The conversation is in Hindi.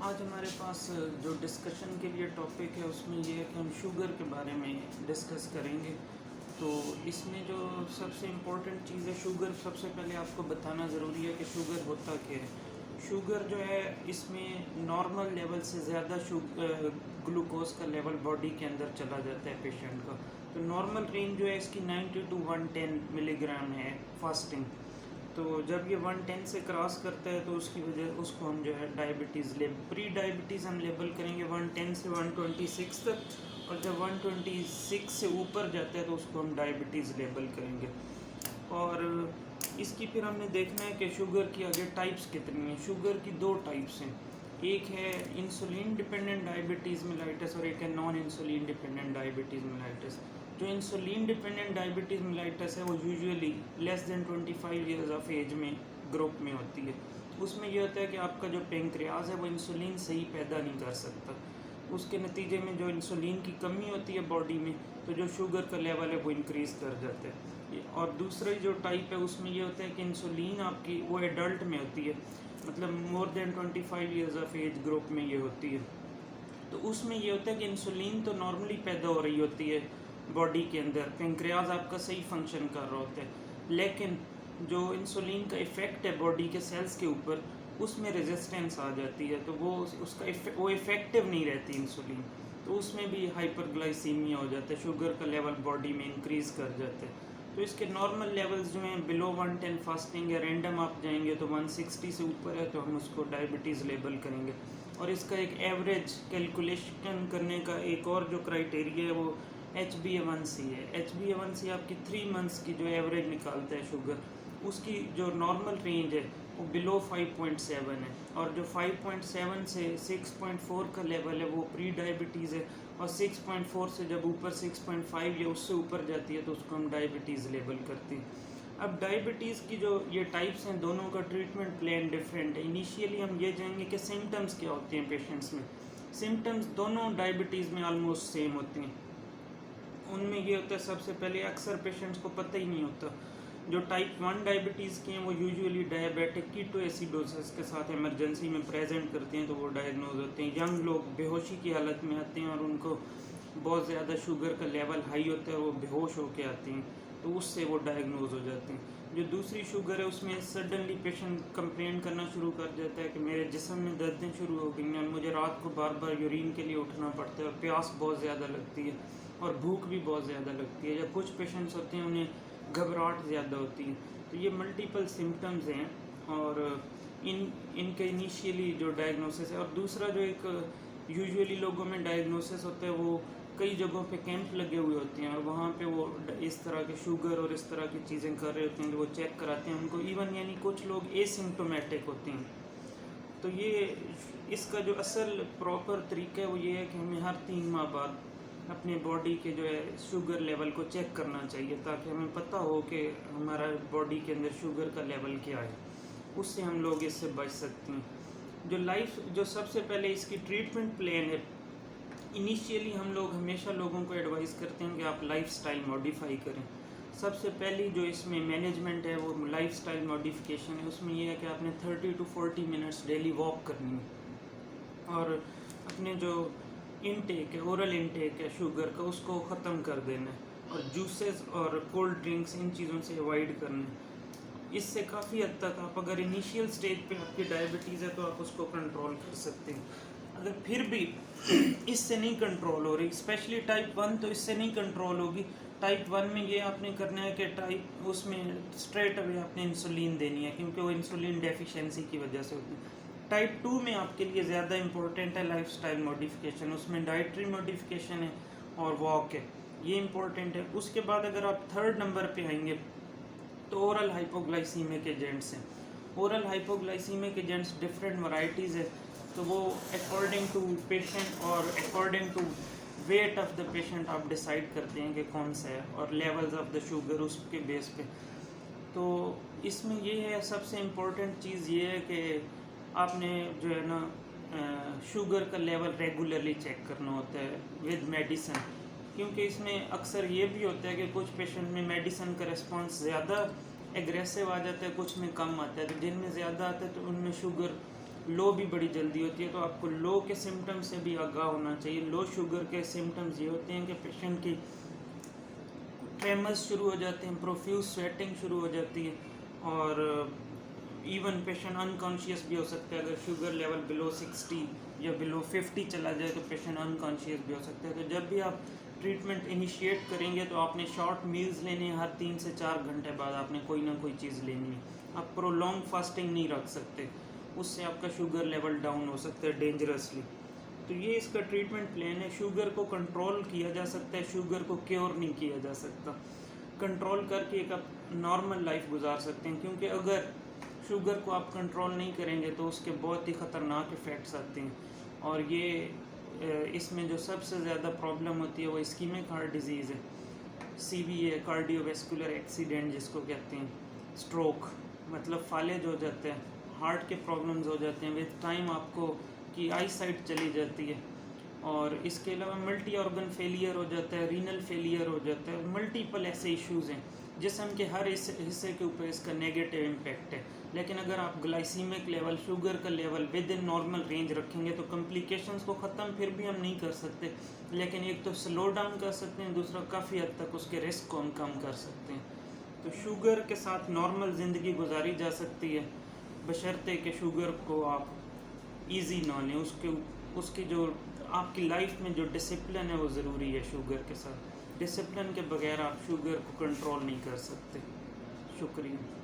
आज हमारे पास जो डिस्कशन के लिए टॉपिक है उसमें ये है कि हम शुगर के बारे में डिस्कस करेंगे। तो इसमें जो सबसे इम्पोर्टेंट चीज़ है शुगर, सबसे पहले आपको बताना ज़रूरी है कि शुगर होता क्या है। शुगर जो है इसमें नॉर्मल लेवल से ज़्यादा ग्लूकोज का लेवल बॉडी के अंदर चला जाता है पेशेंट का। तो नॉर्मल रेंज जो है इसकी 90 to 110 मिलीग्राम है फास्टिंग। तो जब ये 110 से क्रॉस करता है तो उसकी वजह उसको हम जो है डायबिटीज़ प्री डायबिटीज़ हम लेबल करेंगे 110 से 126 तक। और जब 126 से ऊपर जाता है तो उसको हम डायबिटीज़ लेबल करेंगे। और इसकी फिर हमने देखना है कि शुगर की आगे टाइप्स कितनी हैं। शुगर की दो टाइप्स हैं, एक है इंसुलिन डिपेंडेंट डायबिटीज़ मेलाइटिस और एक है non insulin dependent diabetes mellitus. जो इंसुलिन डिपेंडेंट डायबिटीज़ मेलाइटिस है वो usually less than 25 years of age में ग्रुप में होती है। उसमें यह होता है कि आपका जो पेंक्रियाज है वो इंसुलिन सही पैदा नहीं कर सकता। उसके नतीजे में जो इंसुलिन की कमी होती है बॉडी में, तो जो शुगर का लेवल है वो इंक्रीज़ कर जाता है। और दूसरी जो टाइप है उसमें ये होता है कि इंसुलिन आपकी वो एडल्ट में होती है, मतलब more than 25 years of age group में ये होती है। तो उसमें ये होता है कि इंसुलिन तो नॉर्मली पैदा हो रही होती है बॉडी के अंदर, पेंक्रियाज आपका सही फंक्शन कर रहा होता है, लेकिन जो इंसुलिन का इफ़ेक्ट है बॉडी के सेल्स के ऊपर उसमें रेजिस्टेंस आ जाती है। तो वो वो इफ़ेक्टिव नहीं रहती इंसुलिन। तो उसमें भी हाइपरग्लाइसीमिया हो जाता है, शुगर का लेवल बॉडी में इंक्रीज़ कर जाता है। तो इसके नॉर्मल लेवल्स जो हैं बिलो 110 फास्टिंग या रैंडम आप जाएंगे तो 160 से ऊपर है तो हम उसको डायबिटीज़ लेबल करेंगे। और इसका एक एवरेज कैलकुलेशन करने का एक और जो क्राइटेरिया है वो HbA1c है। HbA1c आपकी 3 मंथ्स की जो एवरेज निकालता है शुगर, उसकी जो नॉर्मल रेंज है वो बिलो 5.7 है। और जो 5.7 से 6.4 का लेवल है वो प्री डायबिटीज़ है। और 6.4 से जब ऊपर 6.5 या उससे ऊपर जाती है तो उसको हम डायबिटीज़ लेबल करते हैं। अब डायबिटीज़ की जो ये टाइप्स हैं दोनों का ट्रीटमेंट प्लान डिफरेंट है। इनिशियली हम ये जानेंगे कि सिम्टम्स क्या होते हैं पेशेंट्स में। सिम्टम्स दोनों डायबिटीज़ में ऑलमोस्ट सेम होते हैं। उनमें ये होता है, सबसे पहले अक्सर पेशेंट्स को पता ही नहीं होता। जो टाइप 1 डायबिटीज़ के हैं वो यूजुअली डायबिटिक कीटोएसिडोसिस के साथ इमरजेंसी में प्रेजेंट करते हैं तो वो डायग्नोज होते हैं। यंग लोग बेहोशी की हालत में आते हैं और उनको बहुत ज़्यादा शुगर का लेवल हाई होता है और वो बेहोश होकर आते हैं, तो उससे वो डायग्नोज हो जाते हैं। जो दूसरी शुगर है उसमें सडनली पेशेंट कंप्लेन करना शुरू कर जाता है कि मेरे जिस्म में दर्दें शुरू हो गई हैं और मुझे रात को बार बार यूरिन के लिए उठना पड़ता है और प्यास बहुत ज़्यादा लगती है और भूख भी बहुत ज़्यादा लगती है। या कुछ पेशेंट्स होते हैं उन्हें घबराहट ज़्यादा होती है। तो ये मल्टीपल सिम्टम्स हैं और इनके इनिशियली जो डायग्नोसिस है। और दूसरा जो एक यूजुअली लोगों में डायग्नोसिस होता है वो कई जगहों पे कैंप लगे हुए होते हैं और वहाँ पे वो इस तरह के शुगर और इस तरह की चीज़ें कर रहे होते हैं, वो चेक कराते हैं उनको। इवन यानी कुछ लोग एसिम्टोमेटिक होते हैं। तो ये इसका जो असल प्रॉपर तरीका है वो ये है कि हमें हर 3 माह बाद अपने बॉडी के जो है शुगर लेवल को चेक करना चाहिए, ताकि हमें पता हो कि हमारा बॉडी के अंदर शुगर का लेवल क्या है। उससे हम लोग इससे बच सकते हैं। जो सबसे पहले इसकी ट्रीटमेंट प्लान है, इनिशियली हम लोग हमेशा लोगों को एडवाइस करते हैं कि आप लाइफस्टाइल मॉडिफाई करें। सबसे पहली जो इसमें मैनेजमेंट है वो लाइफस्टाइल मॉडिफिकेशन है। उसमें यह है कि आपने 30 to 40 मिनट्स डेली वॉक करनी है और अपने जो इनटेक है, ओरल इनटेक है शुगर का, उसको ख़त्म कर देना है और जूसेस और कोल्ड ड्रिंक्स इन चीज़ों से अवॉइड करना है। इससे काफ़ी हद तक आप अगर इनिशियल स्टेज पे आपकी डायबिटीज़ है तो आप उसको कंट्रोल कर सकते हैं। अगर फिर भी इससे नहीं कंट्रोल हो रही, स्पेशली टाइप 1, तो इससे नहीं कंट्रोल होगी। टाइप 1 में ये आपने करना है कि टाइप उसमें स्ट्रेट अवे आपने इंसुलिन देनी है, क्योंकि वो इंसुलिन डेफिशिएंसी की वजह से होती है। टाइप 2 में आपके लिए ज़्यादा इंपॉर्टेंट है लाइफस्टाइल मॉडिफिकेशन, उसमें डाइटरी मॉडिफिकेशन है और वॉक है, ये इंपॉर्टेंट है। उसके बाद अगर आप 3rd नंबर पे आएंगे तो ओरल हाइपोग्लाइसीमिक एजेंट्स हैं। Oral hypoglycemic agents different varieties है, तो वो अकॉर्डिंग टू पेशेंट और according to weight of the patient आप डिसाइड करते हैं कि कौन सा है, और लेवल्स ऑफ द शुगर उसके बेस पे। तो इसमें ये है, सबसे इम्पोर्टेंट चीज़ ये है कि आपने जो है ना शुगर का लेवल रेगुलरली चेक करना होता है विद मेडिसिन, क्योंकि इसमें अक्सर ये भी होता है कि कुछ पेशेंट में मेडिसिन का रिस्पांस ज़्यादा एग्रेसिव आ जाता है, कुछ में कम आता है। तो जिनमें ज़्यादा आता है तो उनमें शुगर लो भी बड़ी जल्दी होती है। तो आपको लो के सिम्टम्स से भी आगाह होना चाहिए। लो शुगर के सिम्टम्स ये होते हैं कि पेशेंट की ट्रेमर्स शुरू हो जाते हैं, प्रोफ्यूज स्वेटिंग शुरू हो जाती है, और इवन पेशेंट अनकॉन्शियस भी हो सकता है। अगर शुगर लेवल बिलो 60 या बिलो 50 चला जाए तो पेशेंट अनकॉन्शियस भी हो सकता है। तो जब भी आप ट्रीटमेंट इनिशिएट करेंगे तो आपने शॉर्ट मील्स लेने हैं, हर 3 से 4 घंटे बाद आपने कोई ना कोई चीज़ लेनी है। आप प्रोलॉन्ग फास्टिंग नहीं रख सकते, उससे आपका शुगर लेवल डाउन हो सकता है डेंजरसली। तो ये इसका ट्रीटमेंट प्लान है। शुगर को कंट्रोल किया जा सकता है, शुगर को क्योर नहीं किया जा सकता। कंट्रोल करके एक आप नॉर्मल लाइफ गुजार सकते हैं, क्योंकि अगर शुगर को आप कंट्रोल नहीं करेंगे तो उसके बहुत ही ख़तरनाक इफ़ेक्ट्स आते हैं। और ये इसमें जो सबसे ज़्यादा प्रॉब्लम होती है वो इस्कीमिक हार्ट डिजीज़ है, CVA, कार्डियोवैस्कुलर एक्सीडेंट जिसको कहते हैं, स्ट्रोक, मतलब फालेज हो जाते हैं, हार्ट के प्रॉब्लम्स हो जाते हैं विद टाइम, आपको की आई साइट चली जाती है। और इसके अलावा मल्टी ऑर्गन फेलियर हो जाता है, रीनल फेलियर हो जाता है, मल्टीपल ऐसे इश्यूज़ हैं। जिस्म के हर हिस्से के ऊपर इसका नेगेटिव इम्पैक्ट है। लेकिन अगर आप ग्लाइसीमिक लेवल, शुगर का level with in normal range रखेंगे तो कम्प्लिकेशंस को ख़त्म फिर भी हम नहीं कर सकते, लेकिन एक तो स्लो डाउन कर सकते हैं, दूसरा काफ़ी हद तक उसके रिस्क को हम कम कर सकते हैं। तो शुगर के साथ नॉर्मल ज़िंदगी गुजारी जा सकती है, बशर्ते कि शुगर को आप इजी ना लें। उसकी जो आपकी लाइफ में जो डिसिप्लिन है वो ज़रूरी है। शुगर के साथ डिसिप्लिन के बगैर आप शुगर को कंट्रोल नहीं कर सकते। शुक्रिया।